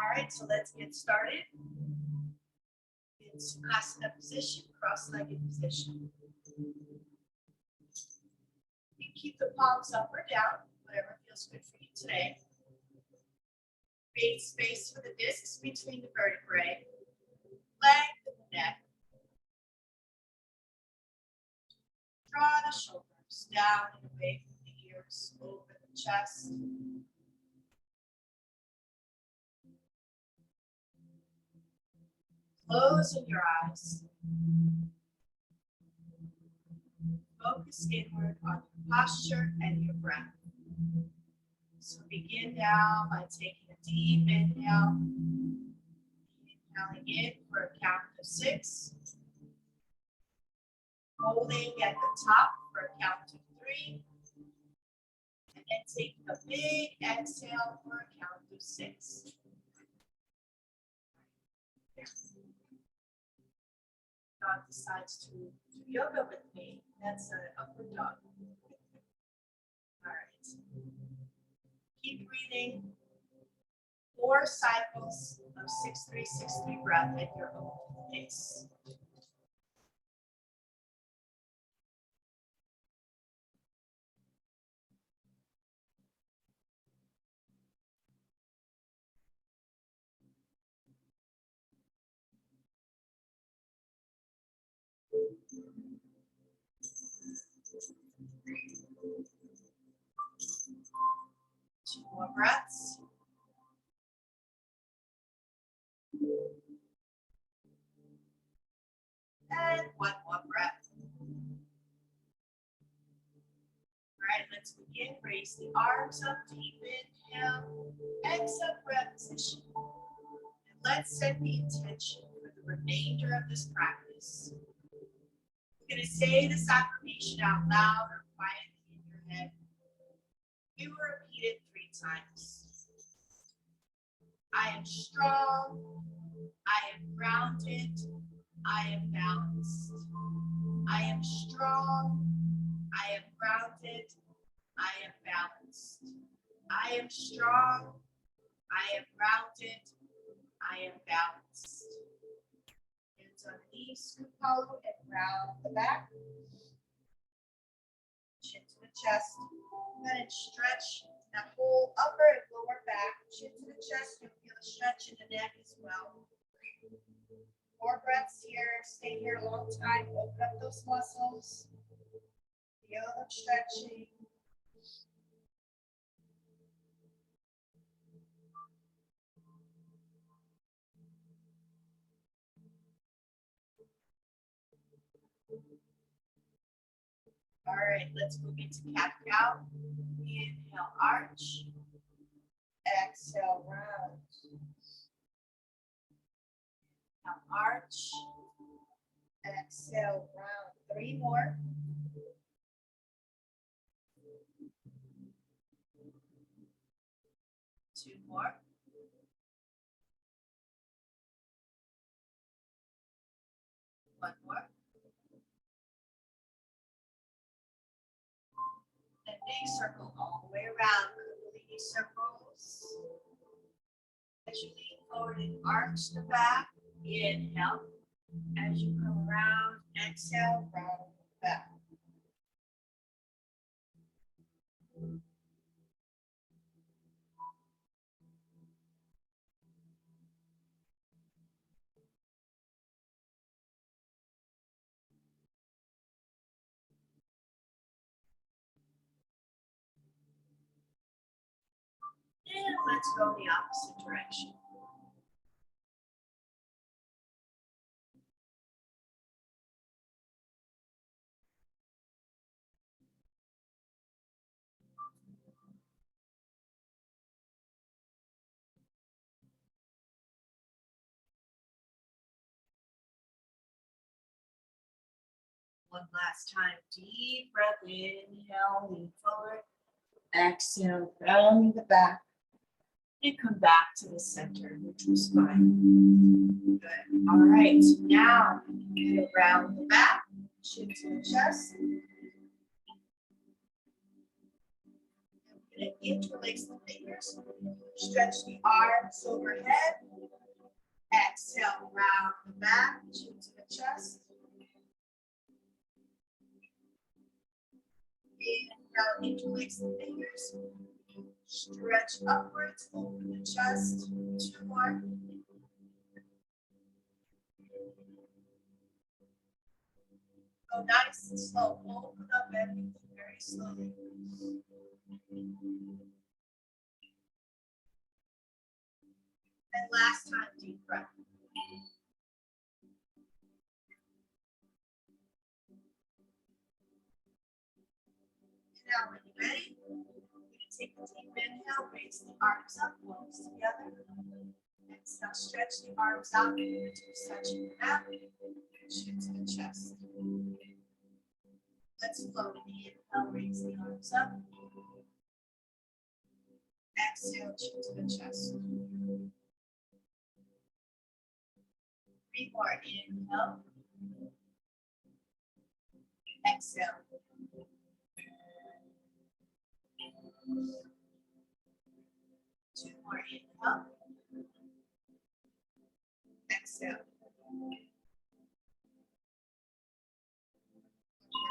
right, so let's get started. In Sukhasana position, cross-legged position. You keep the palms up or down, whatever feels good for you today. Create space for the discs between the vertebrae, lengthen the neck. Draw the shoulders down and away from the ears, over the chest. Closing your eyes. Focus inward on your posture and your breath. So begin now by taking a deep inhale. Inhaling in for a count of 6. Holding at the top for a count of 3. And then taking a big exhale for a count of 6. Dog decides to do yoga with me. That's an upward dog. All right. Keep breathing. 4 cycles of 6-3-6-3 breath at your own pace. Two more breaths. And 1 more breath. All right, let's begin. Raise the arms up, deep inhale, exhale, breath position. And let's set the intention for the remainder of this practice. We're going to say this affirmation out loud or quietly in your head. We will repeat it 3 times. I am strong. I am grounded. I am balanced. I am strong. I am grounded. I am balanced. I am strong. I am grounded. I am balanced. Hands on the knees, scoop hollow and round the back. Chin to the chest. Then stretch that whole upper and lower back. Chin to the chest. You'll feel a stretch in the neck as well. 4 breaths here. Stay here a long time. Open up those muscles. Feel them stretching. All right, let's move into cat-cow. Inhale, arch. Exhale, round. Inhale, arch. Exhale, round. 3 more. 2 more. 1 more. And big circle all the way around. Kundalini circles. As you lean forward and arch the back, inhale. As you come around, exhale, round back. And let's go the opposite direction. One last time, deep breath, inhale, lean forward, exhale, rounding the back, and come back to the center, neutral spine. Good. All right, now you round the back, chin to the chest. And we're and interlace the fingers. Stretch the arms overhead. Exhale, round the back, chin to the chest. Inhale, interlace the fingers. Stretch upwards, open the chest. 2 more. Go nice and slow. Open up everything very slowly. And last time, deep breath. Now, when you're ready, you're going to take a deep inhale, raise the arms up, palms together. Exhale, stretch the arms out, fingertips touching the mat, chin to the chest. Let's flow. Inhale, raise the arms up. Exhale, chin to the chest. 3 more. Inhale. Exhale. 2 more. Inhale. Exhale. 1 more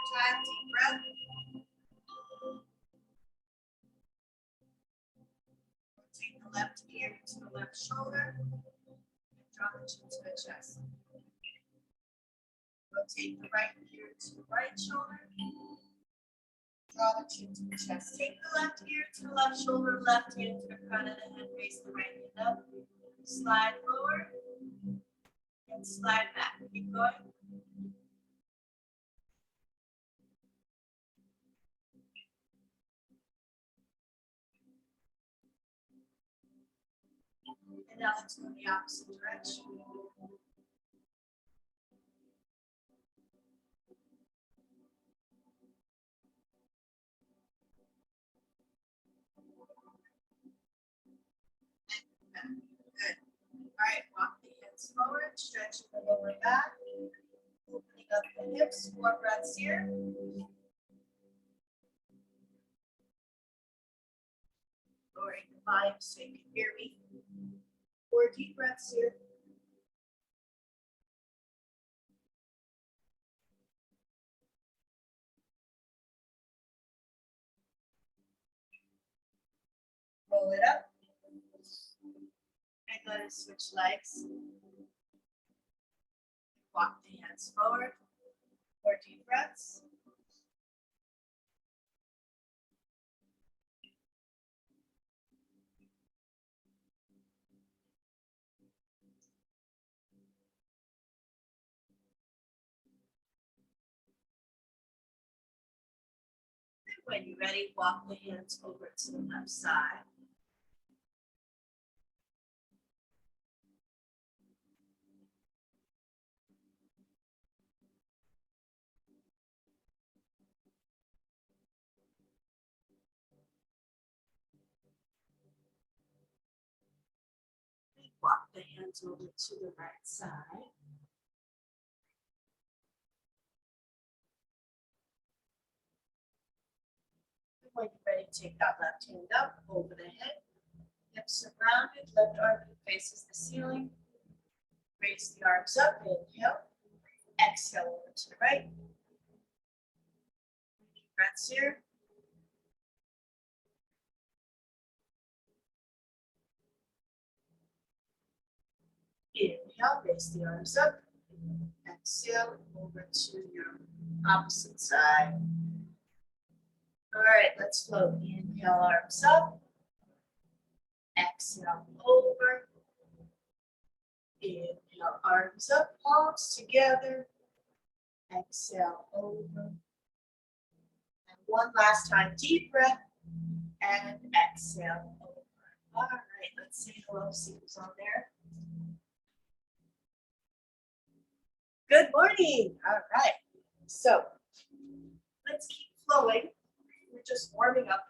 time. Deep breath. Rotate the left ear to the left shoulder. Draw the chin to the chest. Rotate the right ear to the right shoulder. Draw the chin to the chest. Take the left ear to the left shoulder, left hand to the front of the head, raise the right hand up. Slide forward and slide back. Keep going. And now let's go the opposite direction. Good. All right, walk the hands forward, stretching the lower back, opening up the hips. 4 breaths here. Lowering the volume so you can hear me. 4 deep breaths here. Roll it up. And go to switch legs. Walk the hands forward. 4 deep breaths. And when you're ready, walk the hands over to the left side. Walk the hands over to the right side. And when you're ready, take that left hand up over the head. Hips are rounded, left arm faces the ceiling. Raise the arms up, inhale. Exhale over to the right. Deep breaths here. Inhale, raise the arms up. Exhale over to your opposite side. All right, let's float. Inhale, arms up. Exhale over. Inhale, arms up, palms together. Exhale over. And one last time, deep breath. And exhale over. All right, let's say hello, see who's on there. Good morning. All right. So let's keep flowing. We're just warming up.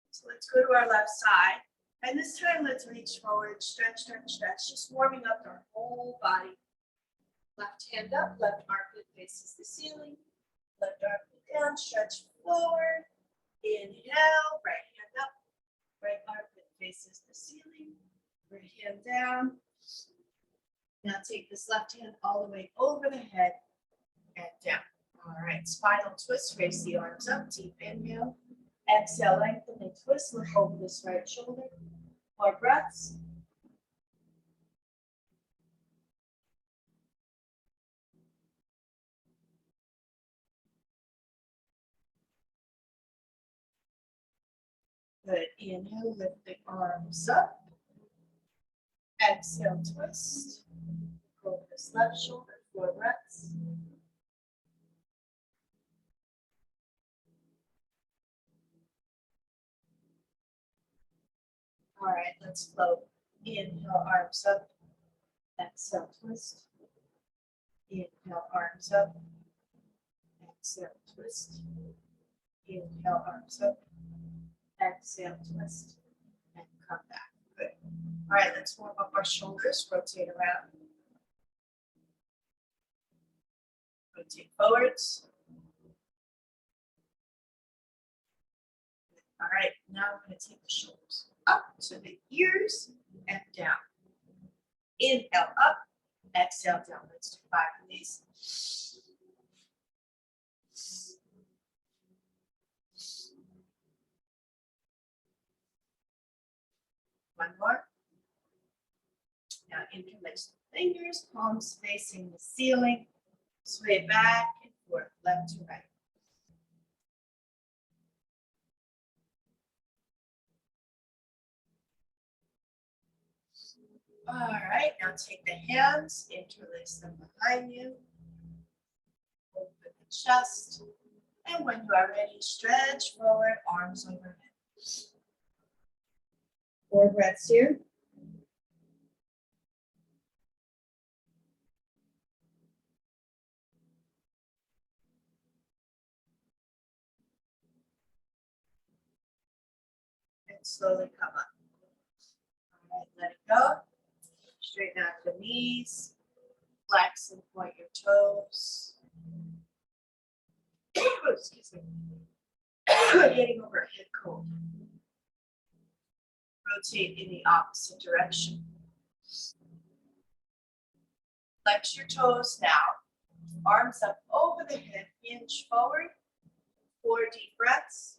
So let's go to our left side. And this time, let's reach forward, stretch, stretch, stretch. Just warming up our whole body. Left hand up, left armpit faces the ceiling. Left armpit down, stretch forward. Inhale, right hand up, right armpit faces the ceiling, right hand down. Now take this left hand all the way over the head and down. All right, spinal twist, raise the arms up, deep inhale. Exhale, lengthen and twist, look over this right shoulder. More breaths. Good, inhale, lift the arms up. Exhale, twist. Over this left shoulder, 4 breaths. All right, let's float. Inhale, arms up. Exhale, twist. Inhale, arms up. Exhale, twist. Inhale, arms up. Exhale, twist. And come back. Good. All right, let's warm up our shoulders. Rotate around. Rotate forwards. All right, now I'm going to take the shoulders up to the ears and down. Inhale up, exhale down. Let's do 5 of these. One more. Now interlace the fingers, palms facing the ceiling. Sway back and forth, left to right. All right, now take the hands, interlace them behind you. Open the chest. And when you are ready, stretch forward, arms overhead. 4 breaths here. And slowly come up. All right, let it go. Straighten out the knees. Flex and point your toes. Excuse me. Getting over a head cold. Rotate in the opposite direction. Flex your toes now. Arms up over the head, hinge forward. 4 deep breaths.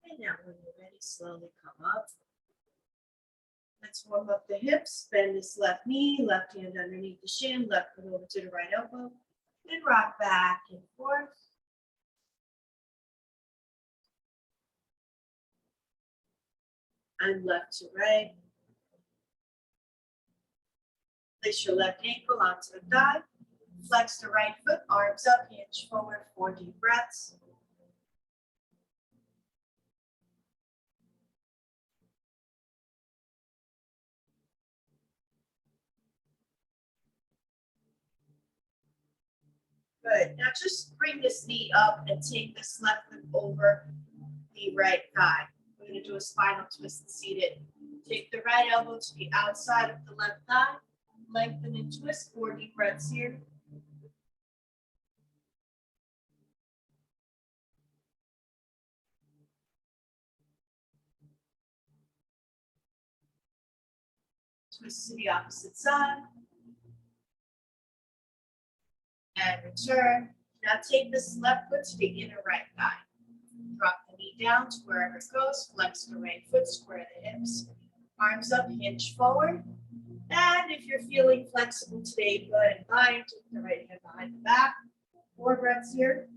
And now when you're ready, slowly come up. Let's warm up the hips. Bend this left knee, left hand underneath the shin, left foot over to the right elbow. And rock back and forth. And left to right. Place your left ankle onto the thigh. Flex the right foot, arms up, hinge forward, 4 deep breaths. Good. Now just bring this knee up and take this left foot over the right thigh. We're going to do a spinal twist seated. Take the right elbow to the outside of the left thigh. Lengthen and twist, 4 deep breaths here. Twist to the opposite side. And return. Now take this left foot to the inner right thigh. Drop the knee down to wherever it goes. Flex the right foot, square the hips. Arms up, hinge forward. And if you're feeling flexible today, go ahead and bind. Take the right hand behind the back. 4 breaths here.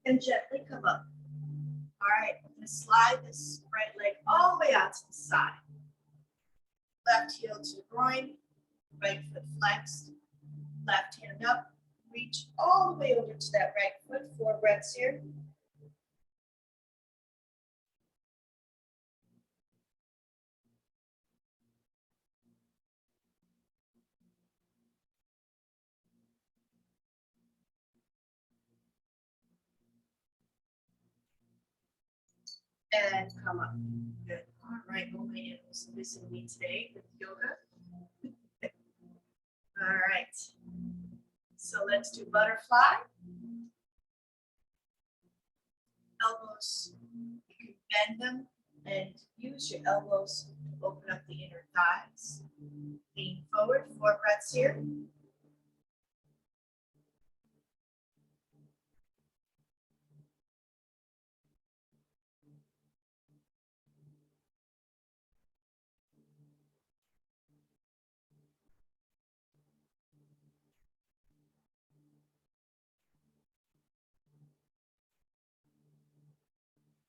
and gently come up. All right, I'm going to slide this right leg all the way out to the side. Left heel to the groin, right foot flexed, left hand up, reach all the way over to that right foot, 4 breaths here. And come up. Good. All right, oh my animals missing me today with yoga. All right. So let's do butterfly. Elbows, you can bend them and use your elbows to open up the inner thighs. Lean forward, 4 breaths here.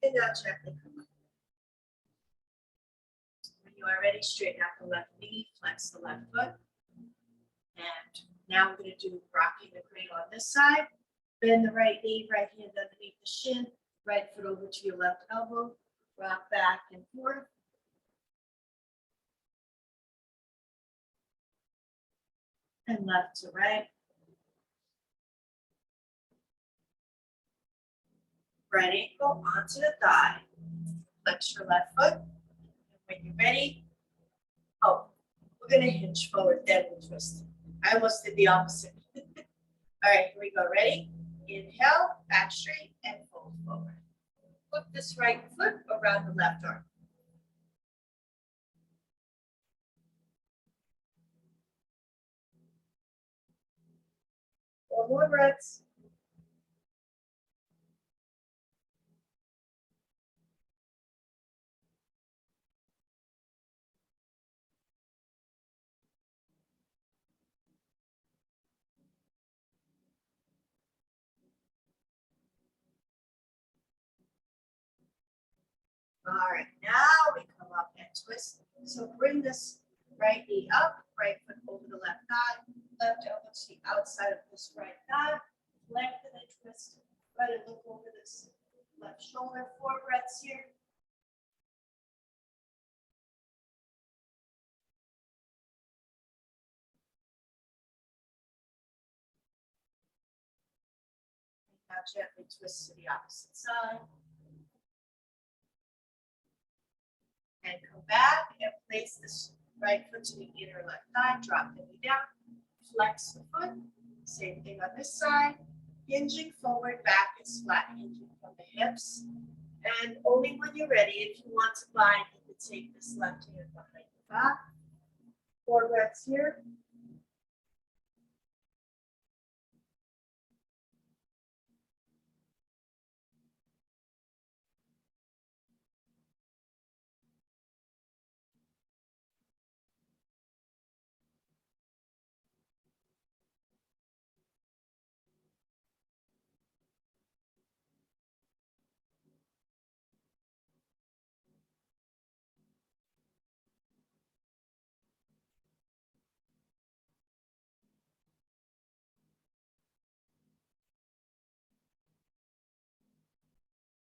And now gently come up. When you are ready, straighten out the left knee, flex the left foot. And now we're going to do rocking the cradle on this side. Bend the right knee, right hand underneath the shin, right foot over to your left elbow. Rock back and forth. And left to right. Right ankle onto the thigh. Flex your left foot. And when you're ready, we're going to hinge forward, then we'll twist. I almost did the opposite. All right, here we go. Ready? Inhale, back straight, and fold forward. Flip this right foot around the left arm. Four more breaths. All right, now we come up and twist. So bring this right knee up, right foot over the left thigh, left elbow to the outside of this right thigh, lengthen and twist. Try to look over this left shoulder. 4 breaths here. Now gently twist to the opposite side. And come back and place this right foot to the inner left thigh. Drop the knee down. Flex the foot. Same thing on this side. Hinging forward, back is flat. Hinging from the hips. And only when you're ready, if you want to bind, you can take this left hand behind the back. 4 breaths here.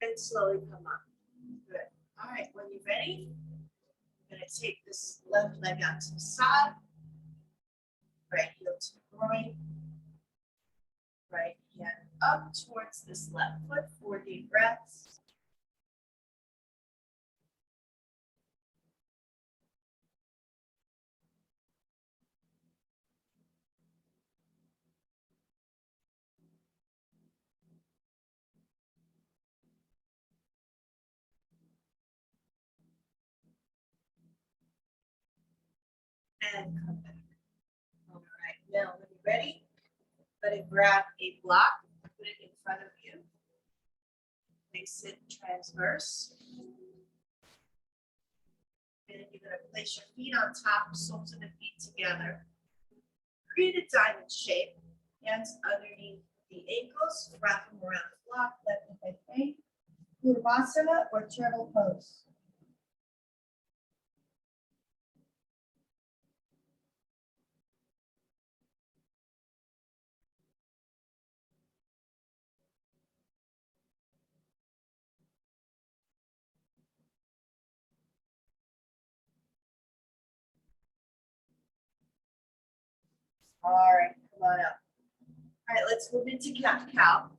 And slowly come up. Good. All right, when you're ready, I'm going to take this left leg out to the side. Right heel to the groin. Right hand up towards this left foot. 4 deep breaths. And come back. All right, now when you're ready, I'm going to grab a block, put it in front of you. Place it transverse. And you're going to place your feet on top, soles of the feet together. Create a diamond shape, hands underneath the ankles, wrap them around the block, let the head hang. Vinyasa or turtle pose. All right, come on up. All right, let's move into cat-cow.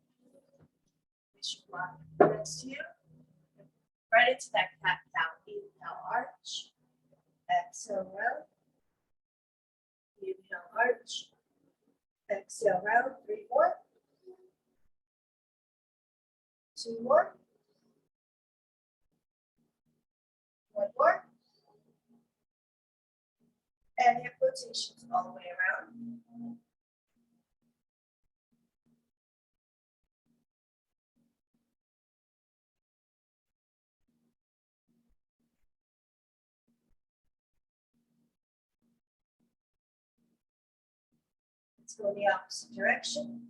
Next to you. Right into that cat-cow. Inhale, arch. Exhale, round. Inhale, arch. Exhale, round. 3 more. 2 more. 1 more. And hip rotations all the way around. Let's go in the opposite direction.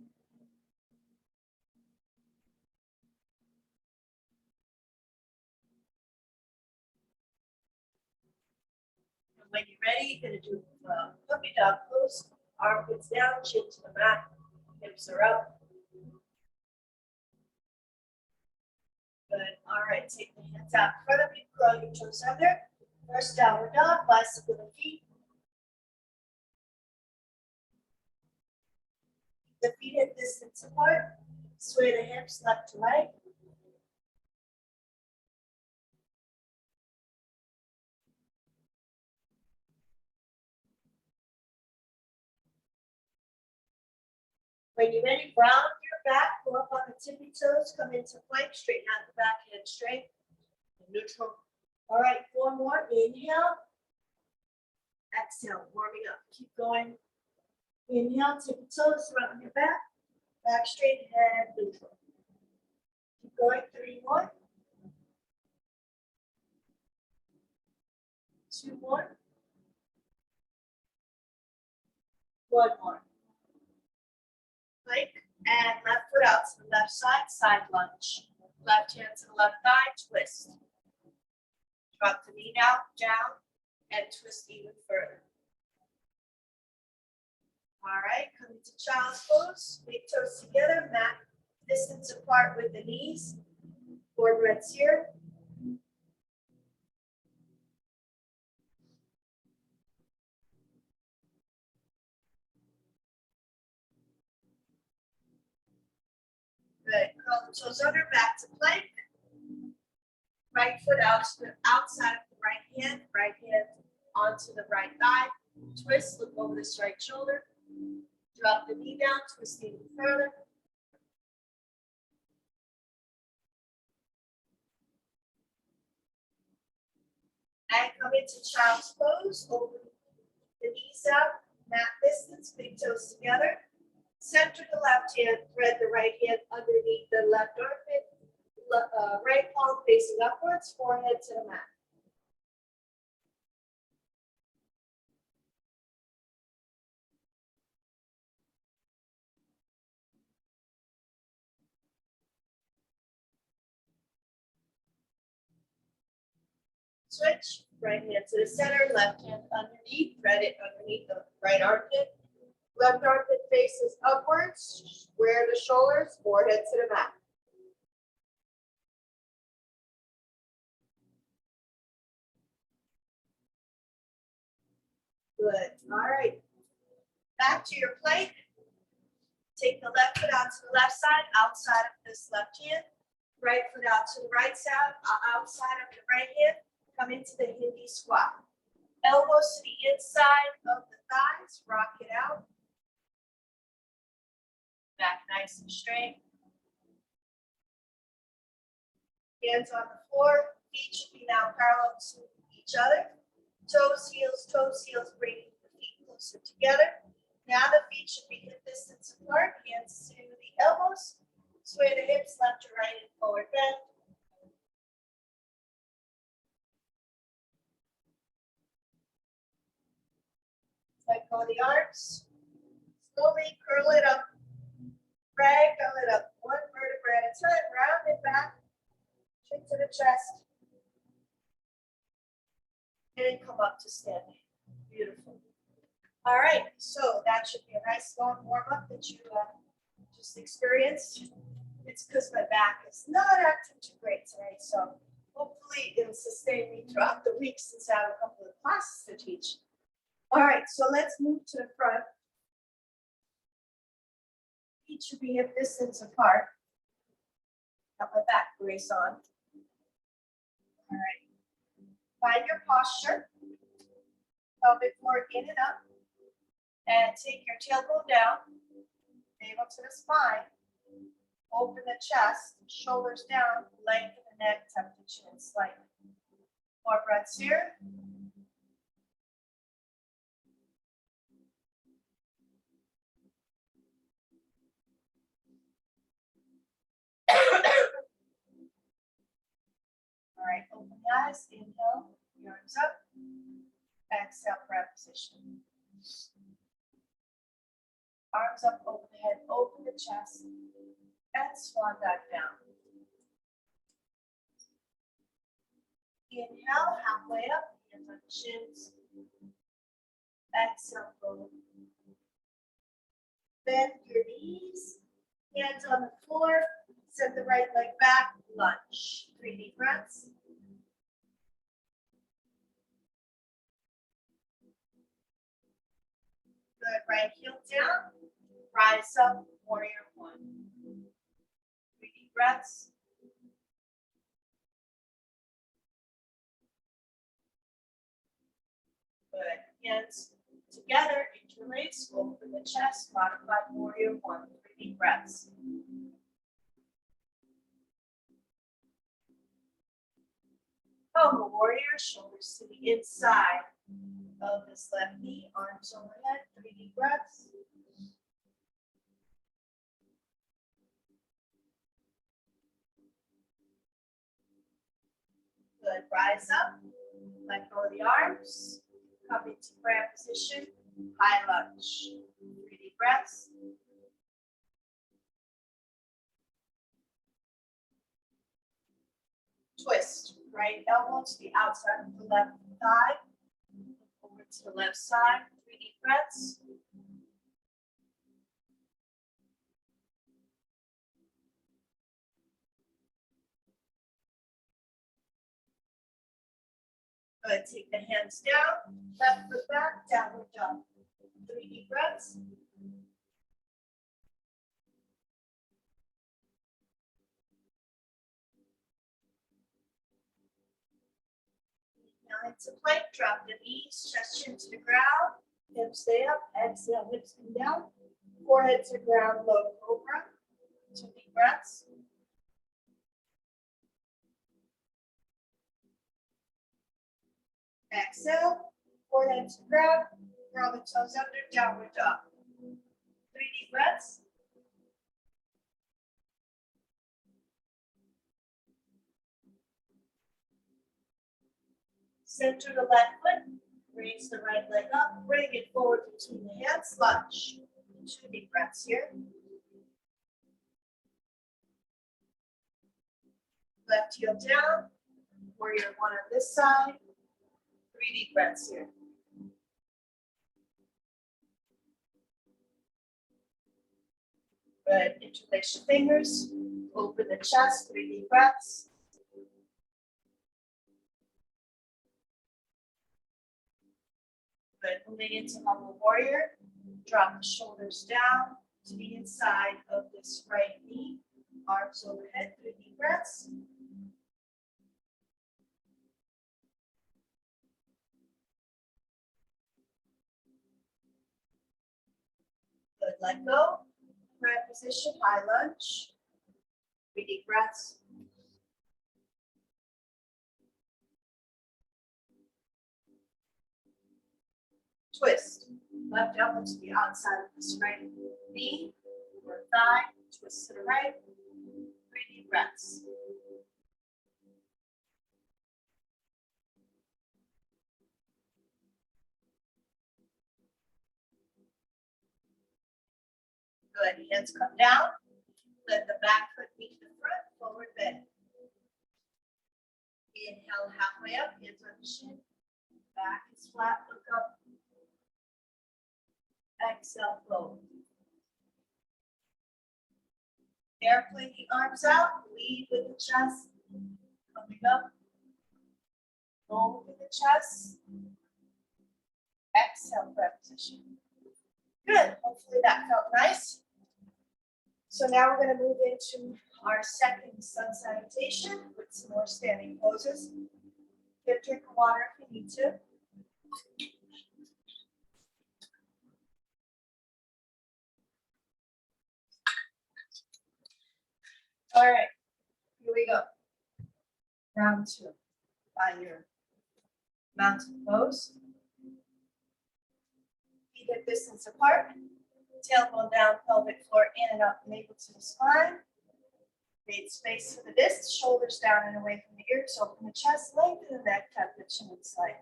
And when you're ready, you're going to do puppy dog pose. Armpits down, chin to the mat, hips are up. Good. All right, take the hands out in front of you, curl your toes under. First downward dog, bicycle the feet. The feet hip distance apart. Sway the hips left to right. When you're ready, ground your back, go up on the tippy toes, come into plank, straighten out the back, head straight, neutral. All right, 4 more. Inhale. Exhale, warming up. Keep going. Inhale, tippy toes, round your back, back straight, head neutral. Keep going. 3 more. 2 more. 1 more. Plank and left foot out to the left side, side lunge. Left hand to the left thigh, twist. Drop the knee down, and twist even further. All right, come into child's pose. Big toes together, mat distance apart with the knees. 4 breaths here. Good. Curl the toes under, back to plank. Right foot out to the outside of the right hand onto the right thigh. Twist, look over this right shoulder. Drop the knee down, twist even further. And come into child's pose. Open the knees out, mat distance, big toes together. Center the left hand, thread the right hand underneath the left armpit. Right palm facing upwards, forehead to the mat. Switch, right hand to the center, left hand underneath, thread it underneath the right armpit. Left armpit faces upwards, square the shoulders, forehead to the mat. Good, all right. Back to your plank. Take the left foot out to the left side, outside of this left hand. Right foot out to the right side, outside of the right hand. Come into the Hindi squat. Elbows to the inside of the thighs, rock it out. Back nice and straight. Hands on the floor, feet should be now parallel to each other. Toes, heels, bringing the feet closer together. Now the feet should be hip distance apart, hands to the elbows. Sway the hips left to right and forward bend. Let go of the arms. Slowly curl it up. Wrangle it up, one vertebra at a time, round it back, chin to the chest, and come up to standing. Beautiful. All right, so that should be a nice long warm-up that you just experienced. It's because my back is not acting too great today, so hopefully it'll sustain me throughout the week since I have a couple of classes to teach. All right, so let's move to the front. Feet should be hip distance apart. Got my back brace on. All right, find your posture. Pelvic floor in and up. And take your tailbone down, navel to the spine. Open the chest, shoulders down, lengthen the neck, tuck the chin slightly. More breaths here. All right, open the eyes, inhale, arms up. Exhale, prayer position. Arms up, open the head, open the chest, and swan dive down. Inhale, halfway up, hands on shins. Exhale, forward. Bend your knees, hands on the floor, send the right leg back, lunge. 3 deep breaths. Good, right heel down, rise up, warrior 1. 3 deep breaths. Good, hands together, interlace, open the chest, modified warrior 1. 3 deep breaths. Humble warrior, shoulders to the inside of this left knee, arms overhead, 3 deep breaths. Good, rise up, let go of the arms, come into prayer position, high lunge. 3 deep breaths. Twist, right elbow to the outside of the left thigh, over to the left side, 3 deep breaths. Good, take the hands down, left foot back, downward dog. 3 deep breaths. Now into plank, drop the knees, chest chin to the ground, hips stay up, exhale, hips come down, forehead to ground, low cobra. 2 deep breaths. Exhale, forehead to ground, curl the toes under, downward dog. 3 deep breaths. Center the left foot, raise the right leg up, bring it forward between the hands, lunge. 2 deep breaths here. Left heel down, warrior 1 on this side. 3 deep breaths here. Good, interlace your fingers, open the chest, 3 deep breaths. Good, moving into humble warrior, drop the shoulders down to the inside of this right knee, arms overhead, 3 deep breaths. Good, let go. Prayer position, high lunge. 3 deep breaths. Twist. Left elbow to the outside of this right knee or thigh. Twist to the right. 3 deep breaths. Good, hands come down. Let the back foot meet the front, forward bend. Inhale halfway up, hands on the shin. Back is flat, look up. Exhale, fold. Airplane the arms out, lead with the chest. Coming up. Open the chest. Exhale, breath position. Good. Hopefully that felt nice. So now we're going to move into our second sun salutation with some more standing poses. Get a drink of water if you need to. All right, here we go. Round two. Find your mountain pose. Feet hip distance apart. Tailbone down, pelvic floor in and up, navel to the spine. Create space for the disc, shoulders down and away from the ears. Open the chest, lengthen the neck, tuck the chin slightly.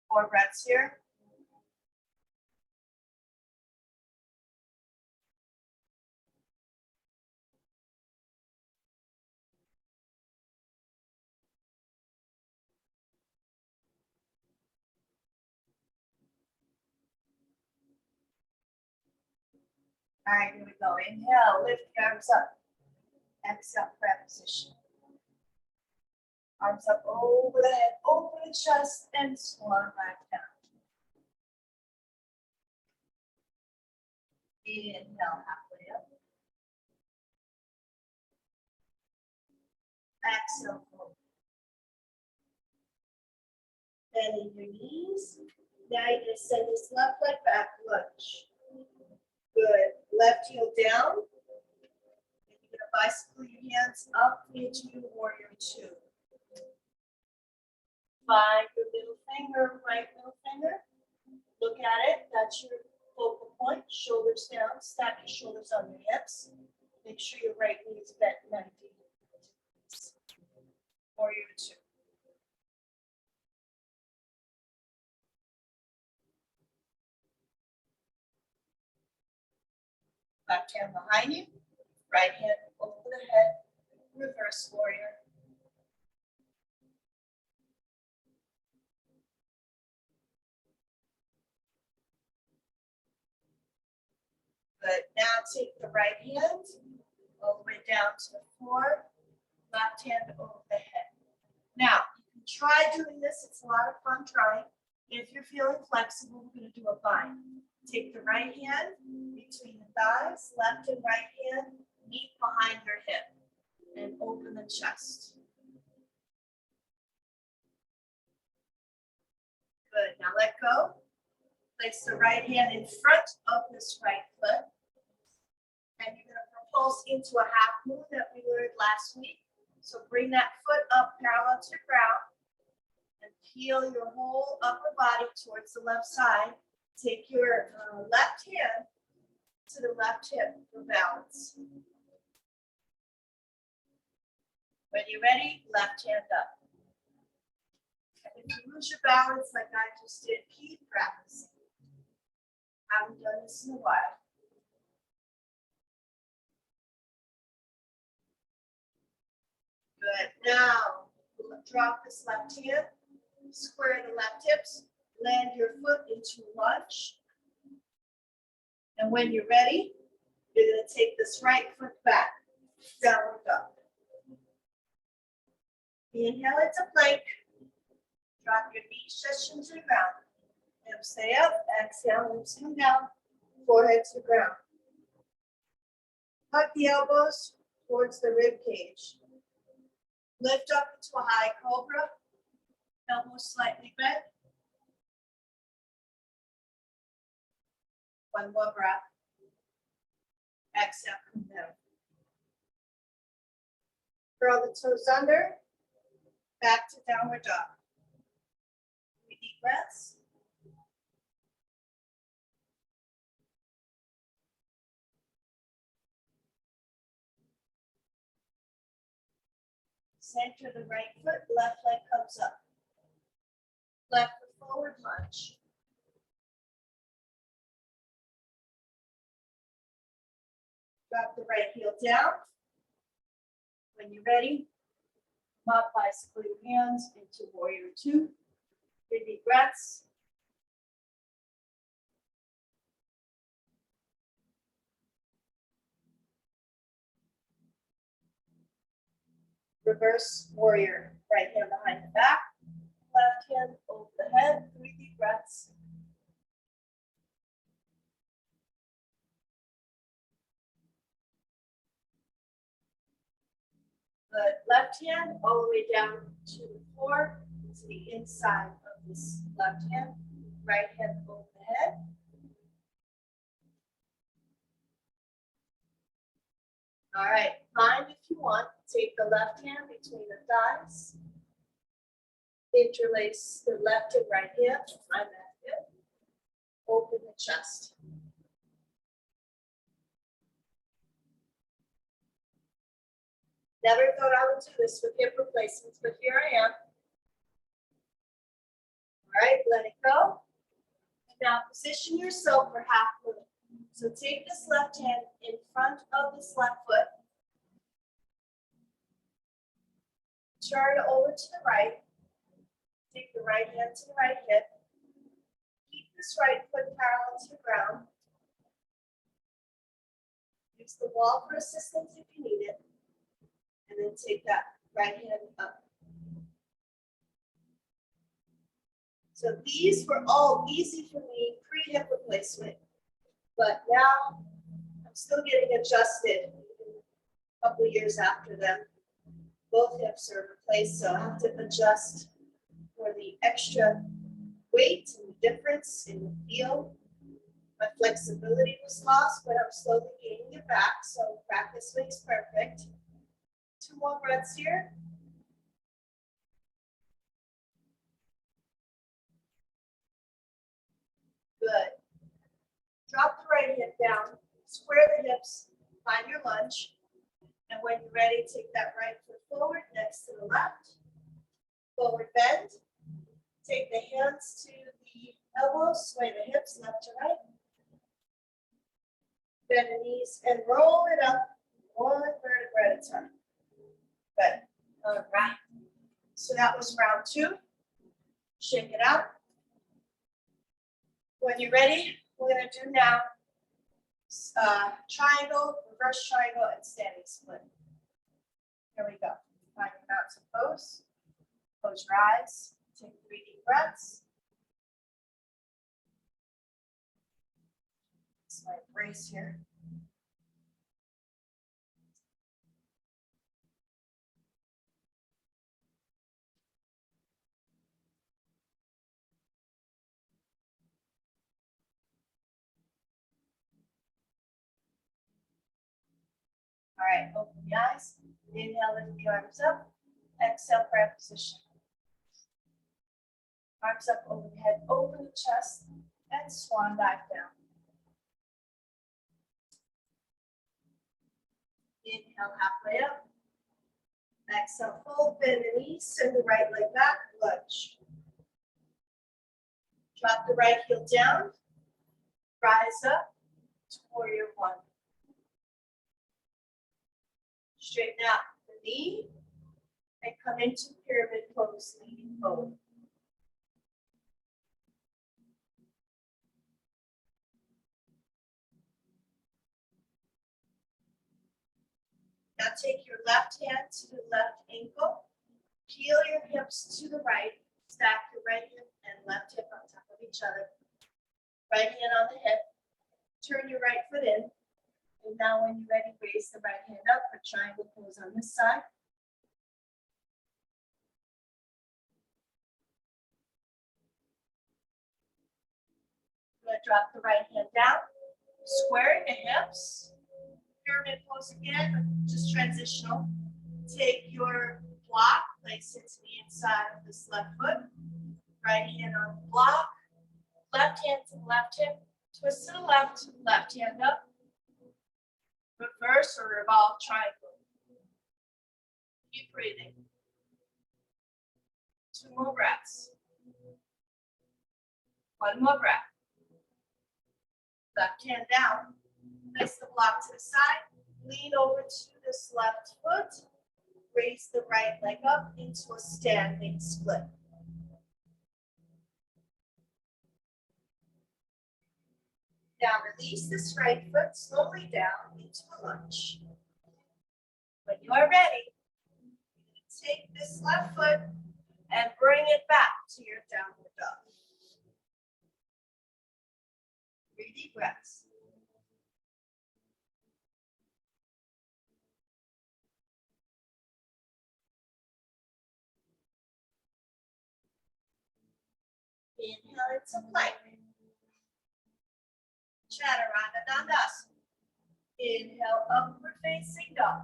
4 breaths here. All right, here we go. Inhale, lift the arms up. Exhale, prayer position. Arms up over the head, over the chest, and swan back down. Inhale, halfway up. Exhale, forward. Bending your knees. Now you're going to send this left leg back, lunge. Good. Left heel down. And you're going to bicycle your hands up into warrior two. Find your middle finger, right middle finger. Look at it. That's your focal point. Shoulders down. Stack your shoulders on your hips. Make sure your right knee is bent 90 degrees. Warrior two. Left hand behind you. Right hand over the head. Reverse warrior. Good. Now take the right hand all the way down to the floor. Left hand over the head. Now, you can try doing this. It's a lot of fun trying. If you're feeling flexible, we're going to do a bind. Take the right hand between the thighs. Left and right hand meet behind your hip. And open the chest. Good. Now let go. Place the right hand in front of this right foot. And you're going to propulse into a half moon that we learned last week. So bring that foot up parallel to the ground. And peel your whole upper body towards the left side. Take your left hand to the left hip for balance. When you're ready, left hand up. And if you lose your balance like I just did, keep practicing. Haven't done this in a while. Good. Now, drop this left hand, square the left hips, land your foot into lunge. And when you're ready, you're going to take this right foot back, downward dog. Inhale into plank. Drop your knees just into the ground. Hips stay up. Exhale, hips come down. Forehead to the ground. Hug the elbows towards the rib cage. Lift up into a high cobra. Elbows slightly bent. One more breath. Exhale, come down. Curl the toes under. Back to downward dog. 3 deep breaths. Center the right foot, left leg comes up. Left foot forward lunge. Drop the right heel down. When you're ready, come up, bicycle your hands into warrior two. 3 deep breaths. Reverse warrior. Right hand behind the back. Left hand over the head. 3 deep breaths. Good. Left hand all the way down to the floor, to the inside of this left hand. Right hand over the head. All right. Find, if you want, take the left hand between the thighs. Interlace the left and right hip. Find that hip. Open the chest. Never thought I would do this with hip replacements, but here I am. All right, let it go. Now position yourself for half moon. So take this left hand in front of this left foot. Turn over to the right. Take the right hand to the right hip. Keep this right foot parallel to the ground. Use the wall for assistance if you need it. And then take that right hand up. So these were all easy for me pre-hip replacement. But now I'm still getting adjusted a couple years after them. Both hips are replaced, so I have to adjust for the extra weight and the difference in the feel. My flexibility was lost, but I'm slowly gaining it back, so practice makes perfect. 2 more breaths here. Good. Drop the right hip down, square the hips, find your lunge. And when you're ready, take that right foot forward next to the left. Forward bend. Take the hands to the elbows, sway the hips left to right. Bend the knees and roll it up 1 vertebra at a time. Good. All right. So that was round 2. Shake it out. When you're ready, we're going to do now triangle, reverse triangle, and standing split. Here we go. Find your mountain pose. Close your eyes. Take 3 deep breaths. It's my brace here. All right, open the eyes. Inhale, lift the arms up. Exhale, prayer position. Arms up over the head, open the chest, and swan dive down. Inhale, halfway up. Exhale, fold, bend the knees, send the right leg back, lunge. Drop the right heel down. Rise up to warrior 1. Straighten out the knee and come into pyramid pose, leaning forward. Now take your left hand to the left ankle, peel your hips to the right, stack your right hip and left hip on top of each other. Right hand on the hip, turn your right foot in, and now when you're ready, raise the right hand up for triangle pose on this side. I'm going to drop the right hand down, square the hips, pyramid pose again, just transitional. Take your block, place it to the inside of this left foot, right hand on the block, left hand to the left hip, twist to the left, left hand up, reverse or revolve triangle. Keep breathing. 2 more breaths. 1 more breath. Left hand down. Place the block to the side. Lean over to this left foot. Raise the right leg up into a standing split. Now release this right foot slowly down into a lunge. When you are ready, take this left foot and bring it back to your downward dog. 3 deep breaths. Inhale into plank. Chaturanga Dandasana. Inhale, upward facing dog.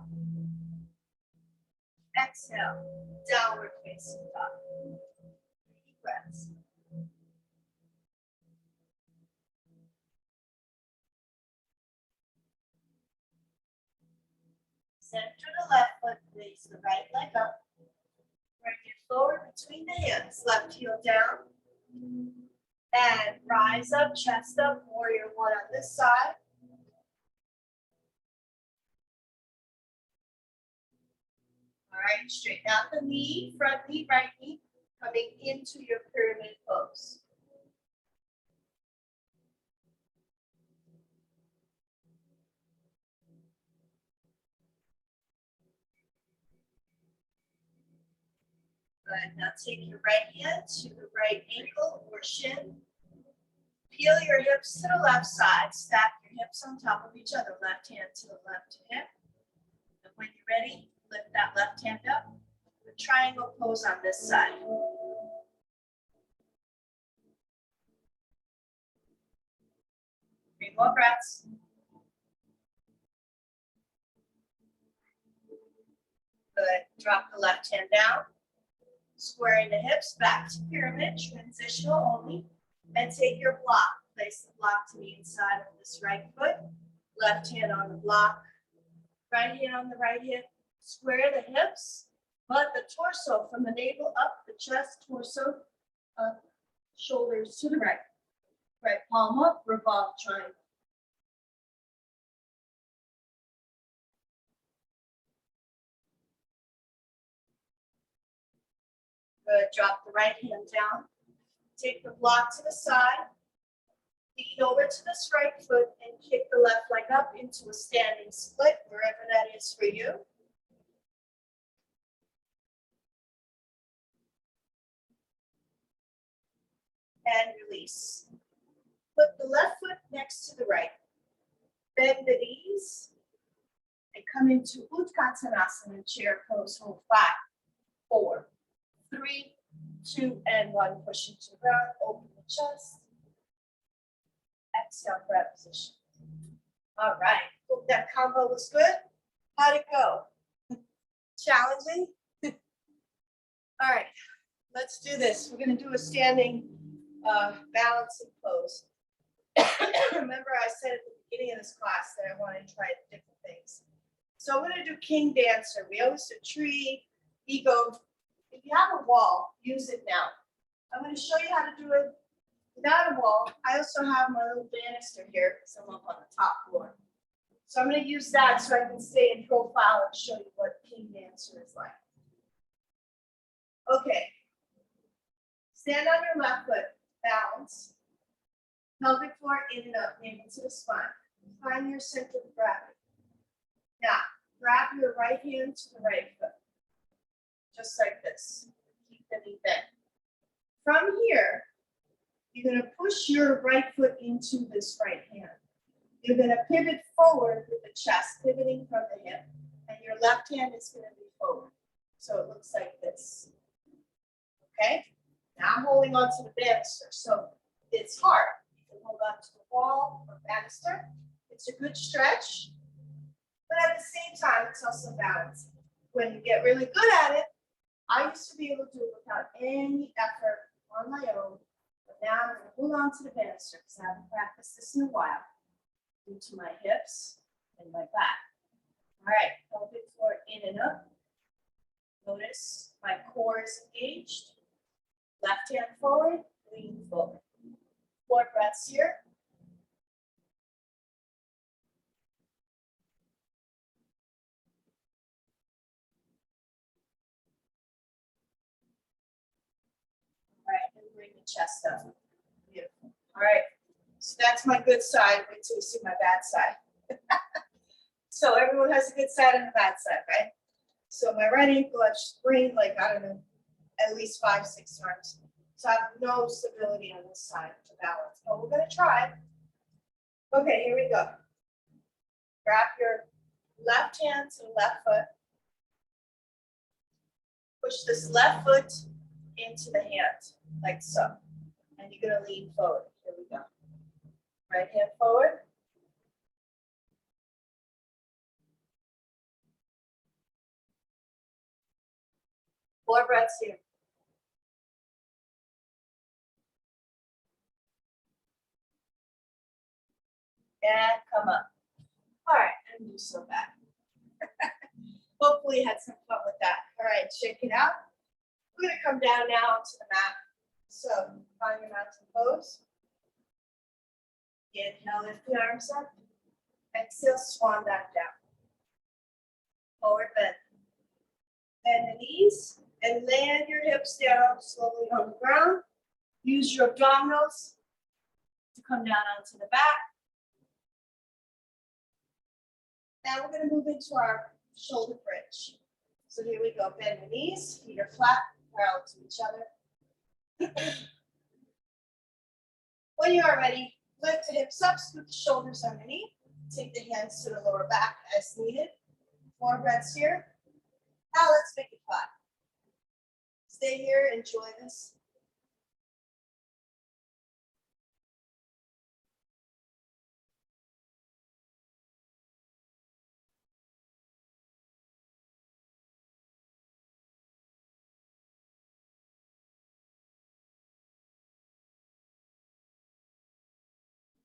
Exhale, downward facing dog. 3 deep breaths. Center the left foot, raise the right leg up. Bring it forward between the hands, left heel down. And rise up, chest up, warrior one on this side. All right, straighten out the knee, front knee, right knee, coming into your pyramid pose. Good, now take your right hand to the right ankle or shin. Peel your hips to the left side, stack your hips on top of each other, left hand to the left hip. And when you're ready, lift that left hand up. The triangle pose on this side. 3 more breaths. Good, drop the left hand down. Squaring the hips back to pyramid, transitional only. And take your block. Place the block to the inside of this right foot. Left hand on the block. Right hand on the right hip. Square the hips. But the torso from the navel up, the chest, torso up, shoulders to the right. Right palm up, revolve triangle. Good, drop the right hand down. Take the block to the side. Lean over to this right foot and kick the left leg up into a standing split, wherever that is for you. And release. Put the left foot next to the right. Bend the knees and come into Utkatasana, chair pose, hold 5, 4, 3, 2, and 1. Push into the ground, open the chest. Exhale for that position. All right, hope that combo was good. How'd it go? Challenging? All right, let's do this. We're gonna do a standing balancing pose. Remember I said at the beginning of this class that I wanted to try different things. So I'm gonna do King Dancer. We always do tree, ego. If you have a wall, use it now. I'm gonna show you how to do it without a wall. I also have my little banister here because I'm up on the top floor. So I'm going to use that so I can stay in profile and show you what King Dancer is like. Okay. Stand on your left foot, balance. Pelvic floor in and up, navel to the spine. Find your center of gravity. Now, grab your right hand to the right foot. Just like this. Keep the knee bent. From here, you're going to push your right foot into this right hand. You're going to pivot forward with the chest, pivoting from the hip, and your left hand is going to be forward. So it looks like this. Okay? Now I'm holding on to the banister, so it's hard. You can hold on to the wall or banister. It's a good stretch, but at the same time, it's also balanced. When you get really good at it, I used to be able to do it without any effort on my own. Now I'm going to hold on to the banister because I haven't practiced this in a while. Into my hips and my back. All right, pelvic floor in and up. Notice my core is engaged. Left hand forward, lean forward. 4 breaths here. bring the chest up. Beautiful. All right. So that's my good side. Wait till you see my bad side. So everyone has a good side and a bad side, right? So my right ankle, I've sprained like, I don't know, at least 5, 6 times. So I have no stability on this side to balance. But we're gonna try. Okay, here we go. Grab your left hand to the left foot. Push this left foot into the hand, like so. And you're gonna lean forward. Here we go. Right hand forward. Four breaths here. And come up. All right, and do so back. Hopefully you had some fun with that. All right, shake it out. We're gonna come down now to the mat. So find your mountain pose. Inhale, lift the arms up. Exhale, swan back down. Forward bend. Bend the knees and land your hips down slowly on the ground. Use your abdominals to come down onto the back. Now we're going to move into our shoulder bridge. So here we go. Bend the knees, feet are flat, parallel to each other. When you are ready, lift the hips up, scoot the shoulders underneath. Take the hands to the lower back as needed. 4 breaths here. Now let's make it 5. Stay here, enjoy this.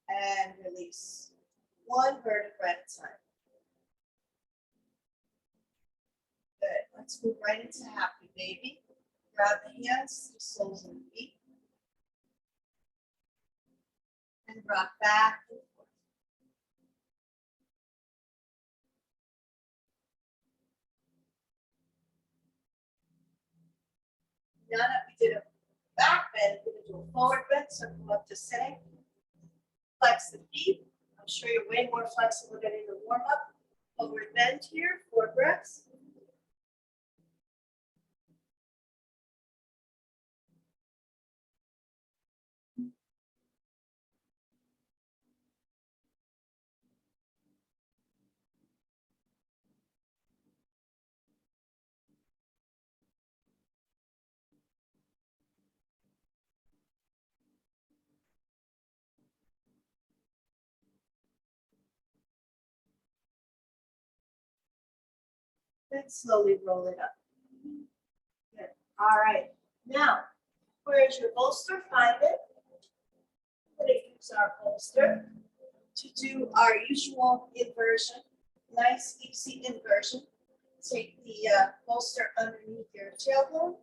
And release. 1 vertebra at a time. Good. Let's move right into happy baby. Grab the hands, the soles of the feet. And rock back and forth. Now that we did a back bend, we're going to do a forward bend. So come up to sitting. Flex the feet. I'm sure you're way more flexible than in the warm up. Forward bend here, 4 breaths. Then slowly roll it up. Good. All right. Now, where's your bolster? Find it. We're going to use our bolster to do our usual inversion. Nice, easy inversion. Take the bolster underneath your tailbone,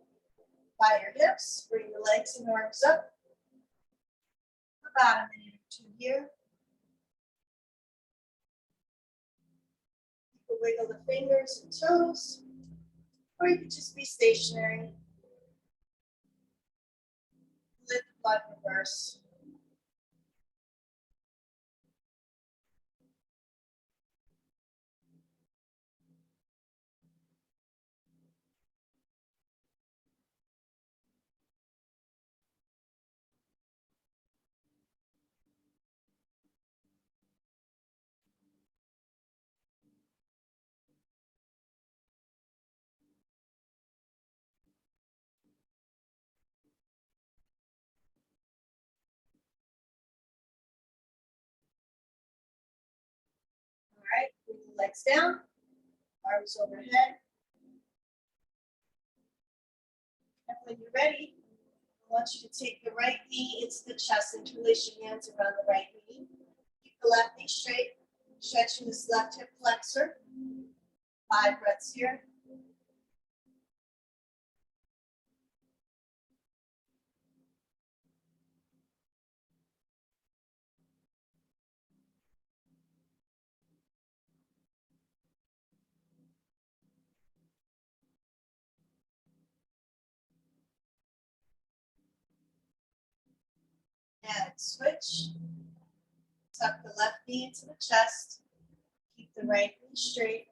by your hips. Bring the legs and arms up. About a minute or 2 here. You can wiggle the fingers and toes, or you could just be stationary. Let the blood reverse. All right, bring the legs down, arms overhead. And when you're ready, I want you to take the right knee into the chest, interlace your hands around the right knee. Keep the left knee straight, stretching this left hip flexor. 5 breaths here. And switch. Tuck the left knee into the chest. Keep the right knee straight.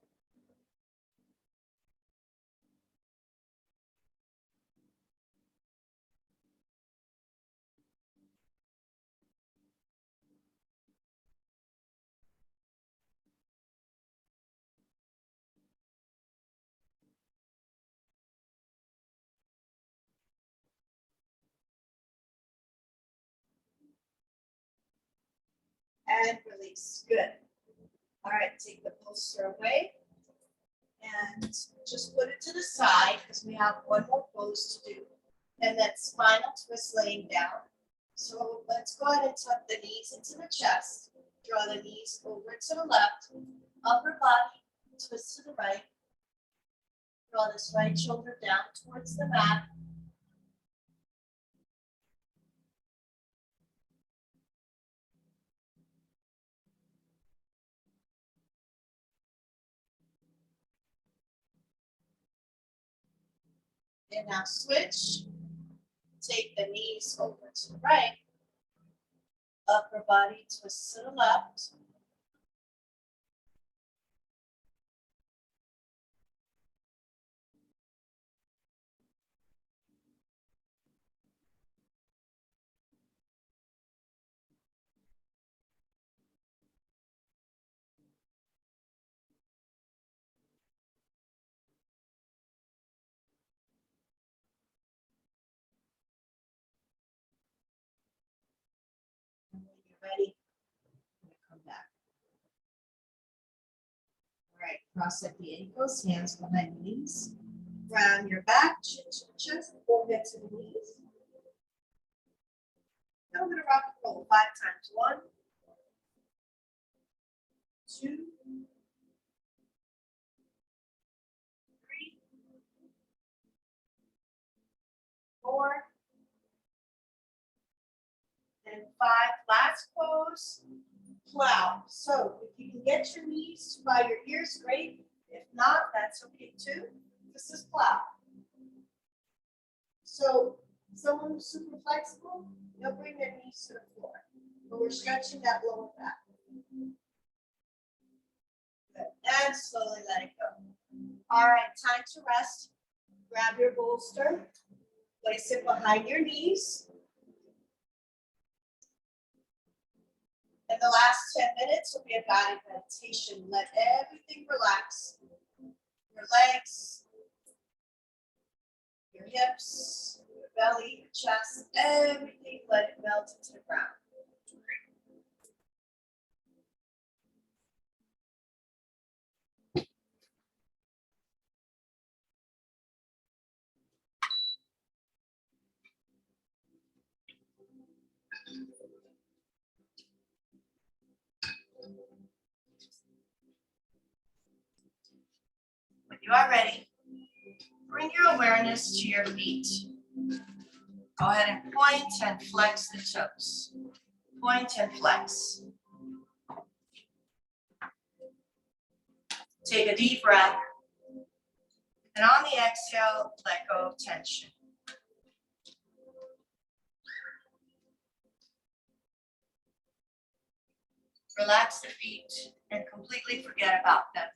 And release. Good. All right, take the bolster away. And just put it to the side because we have one more pose to do. And then spinal twist laying down. So let's go ahead and tuck the knees into the chest. Draw the knees over to the left. Upper body, twist to the right. Draw this right shoulder down towards the mat. And now switch. Take the knees over to the right. Upper body twist to the left. And when you're ready, come back. All right, cross at the ankles, hands behind the knees. Round your back, chin to the chest, forehead to the knees. Now we're going to rock and roll 5 times. 1, 2, 3, four, and 5. Last pose, plow. So if you can get your knees by your ears, great. If not, that's okay too. This is plow. So someone who's super flexible, they'll bring their knees to the floor. But we're stretching that lower back. Good. And slowly let it go. All right, time to rest. Grab your bolster. Place it behind your knees. And the last 10 minutes will be a guided meditation. Let everything relax. Your legs, your hips, your belly, your chest, everything, let it melt into the ground. When you are ready, bring your awareness to your feet. Go ahead and point and flex the toes. Point and flex. Take a deep breath. And on the exhale, let go of tension. Relax the feet and completely forget about them.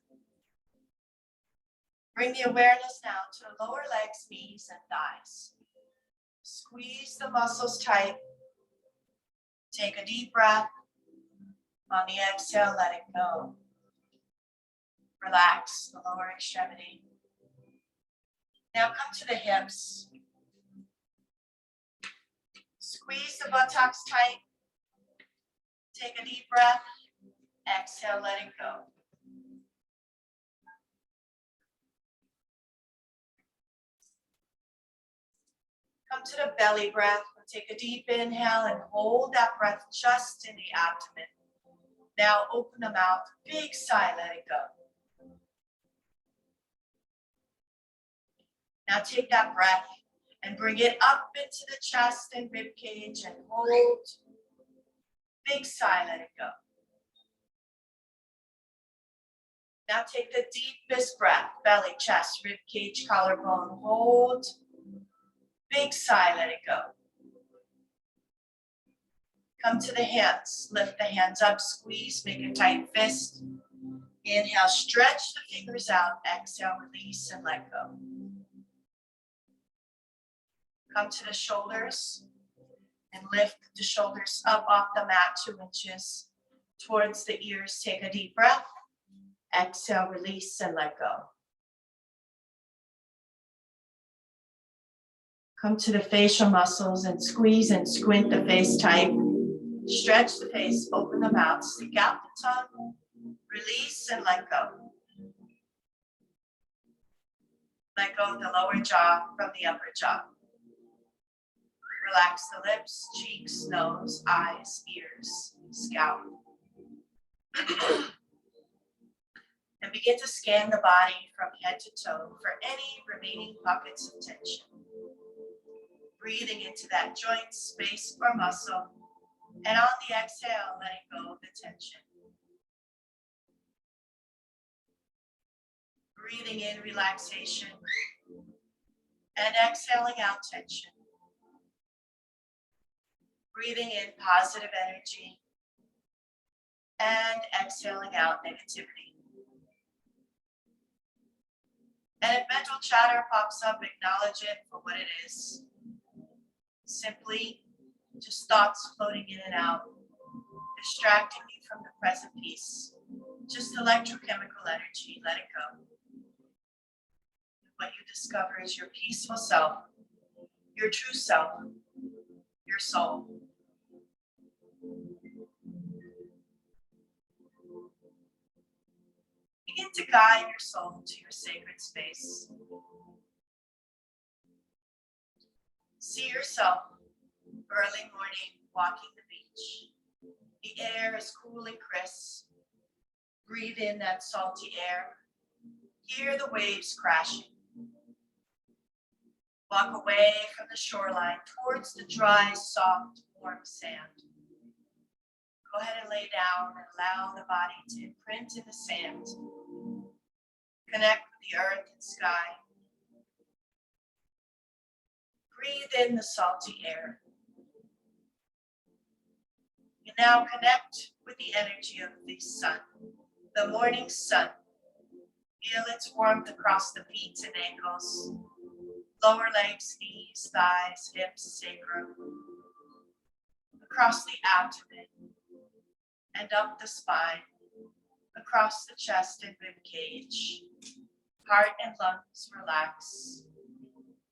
Bring the awareness now to the lower legs, knees, and thighs. Squeeze the muscles tight. Take a deep breath. On the exhale, let it go. Relax the lower extremity. Now come to the hips. Squeeze the buttocks tight. Take a deep breath. Exhale, let it go. Come to the belly breath. Take a deep inhale and hold that breath just in the abdomen. Now open the mouth, big sigh, let it go. Now take that breath and bring it up into the chest and rib cage and hold. Big sigh, let it go. Now take the deepest breath, belly, chest, rib cage, collarbone, hold. Big sigh, let it go. Come to the hands. Lift the hands up, squeeze, make a tight fist. Inhale, stretch the fingers out. Exhale, release and let go. Come to the shoulders and lift the shoulders up off the mat 2 inches towards the ears. Take a deep breath. Exhale, release and let go. Come to the facial muscles and squeeze and squint the face tight. Stretch the face, open the mouth, stick out the tongue, release and let go. Let go of the lower jaw from the upper jaw. Relax the lips, cheeks, nose, eyes, ears, scalp. And begin to scan the body from head to toe for any remaining pockets of tension. Breathing into that joint, space, or muscle. And on the exhale, letting go of the tension. Breathing in relaxation. And exhaling out tension. Breathing in positive energy. And exhaling out negativity. And if mental chatter pops up, acknowledge it for what it is. Simply just thoughts floating in and out, distracting you from the present peace. Just electrochemical energy, let it go. What you discover is your peaceful self, your true self, your soul. Begin to guide your soul to your sacred space. See yourself early morning walking the beach. The air is cool and crisp. Breathe in that salty air. Hear the waves crashing. Walk away from the shoreline towards the dry, soft, warm sand. Go ahead and lay down and allow the body to imprint in the sand. Connect with the earth and sky. Breathe in the salty air. You now connect with the energy of the sun, the morning sun. Feel its warmth across the feet and ankles, lower legs, knees, thighs, hips, sacrum, across the abdomen and up the spine, across the chest and rib cage. Heart and lungs relax.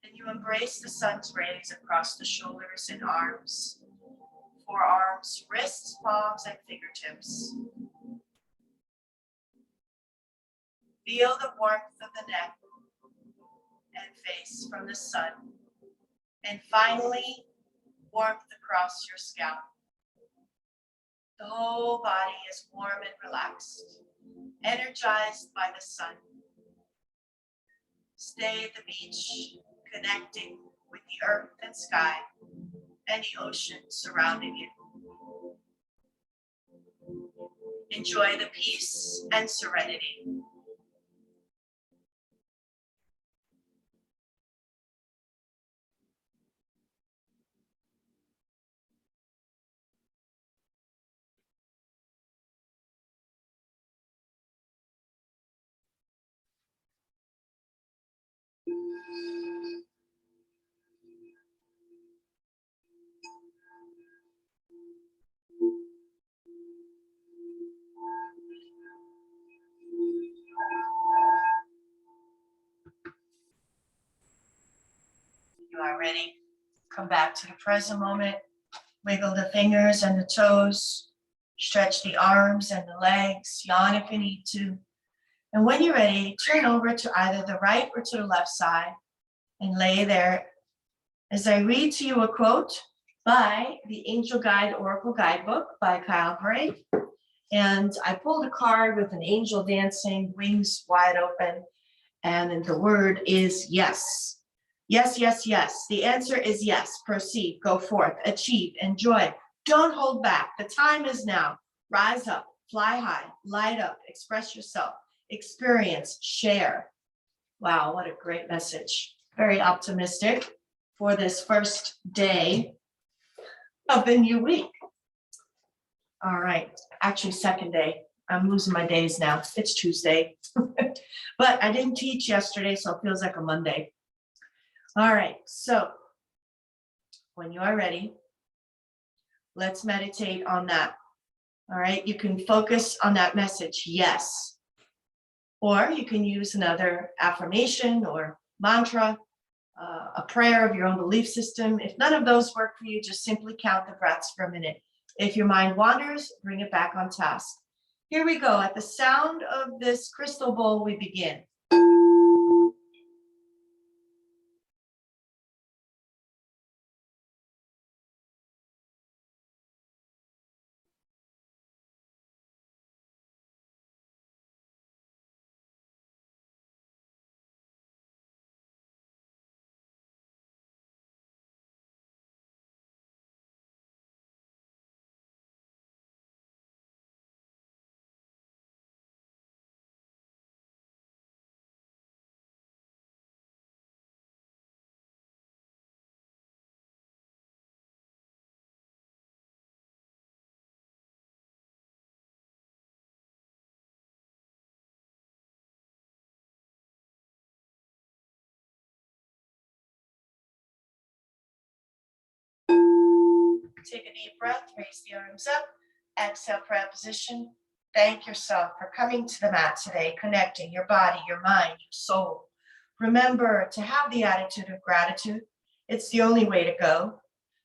And you embrace the sun's rays across the shoulders and arms, forearms, wrists, palms, and fingertips. Feel the warmth of the neck and face from the sun. And finally, warmth across your scalp. The whole body is warm and relaxed, energized by the sun. Stay at the beach, connecting with the earth and sky and the ocean surrounding you. Enjoy the peace and serenity. You are ready. Come back to the present moment. Wiggle the fingers and the toes. Stretch the arms and the legs. Yawn if you need to. And when you're ready, turn over to either the right or to the left side and lay there as I read to you a quote by the Angel Guide Oracle Guidebook by Kyle Gray. And I pulled a card with an angel dancing, wings wide open, and the word is yes. Yes, yes, yes. The answer is yes. Proceed, go forth, achieve, enjoy. Don't hold back. The time is now. Rise up, fly high, light up, express yourself, experience, share. Wow, what a great message. Very optimistic for this first day of the new week. All right, actually second day. I'm losing my days now. It's Tuesday. But I didn't teach yesterday, so it feels like a Monday. All right, so when you are ready, let's meditate on that. All right, you can focus on that message, yes. Or you can use another affirmation or mantra, a prayer of your own belief system. If none of those work for you, just simply count the breaths for a minute. If your mind wanders, bring it back on task. Here we go. At the sound of this crystal bowl, we begin. Take a deep breath, raise the arms up, exhale, prayer position. Thank yourself for coming to the mat today, connecting your body, your mind, your soul. Remember to have the attitude of gratitude. It's the only way to go.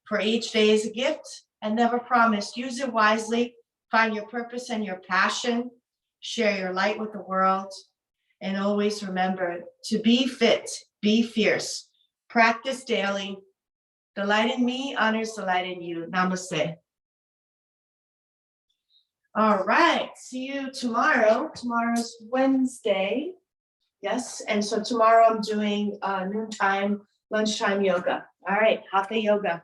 For each day is a gift and never promised. Use it wisely. Find your purpose and your passion. Share your light with the world. And always remember to be fit, be fierce. Practice daily. The light in me honors the light in you. Namaste. All right. See you tomorrow. Tomorrow's Wednesday. Yes. And so tomorrow I'm doing noontime, lunchtime yoga. All right. Hatha yoga.